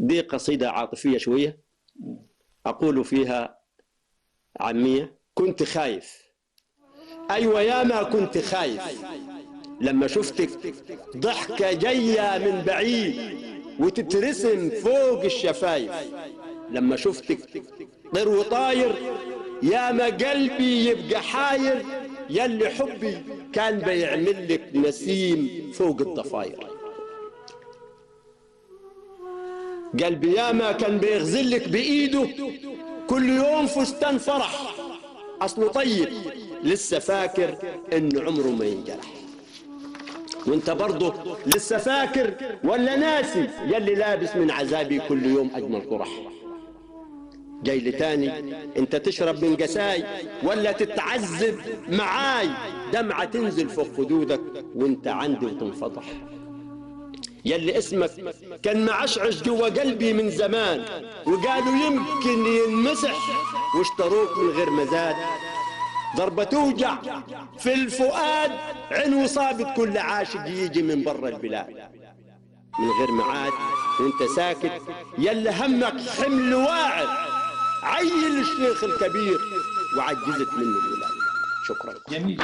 دي قصيدة عاطفية شوية، أقول فيها عامية: كنت خايف، أيوة ياما كنت خايف، لما شفتك ضحكة جاية من بعيد وتترسم فوق الشفايف، لما شفتك طير وطاير ياما قلبي يبقى حاير، يلي حبي كان بيعمل لك نسيم فوق الضفاير. قلبي ياما كان بيغزلك بإيده كل يوم فستان فرح، أصله طيب لسه فاكر إن عمره ما ينجرح. وانت برضه لسه فاكر ولا ناسي يلي لابس من عذابي كل يوم أجمل طرح؟ جاي لي تاني انت تشرب من قساي ولا تتعذب معاي، دمعة تنزل فوق خدودك وانت عندي وتنفضح. يلي اسمك كان معشعش جوا قلبي من زمان وقالوا يمكن ينمسح واشتروك من غير مزاد، ضربة توجع في الفؤاد عين وصابت كل عاشق يجي من برا البلاد من غير معاد وانت ساكت. يلي همك حمل واعر عيل الشيخ الكبير وعجزت منه الولاد. شكرا. جميل.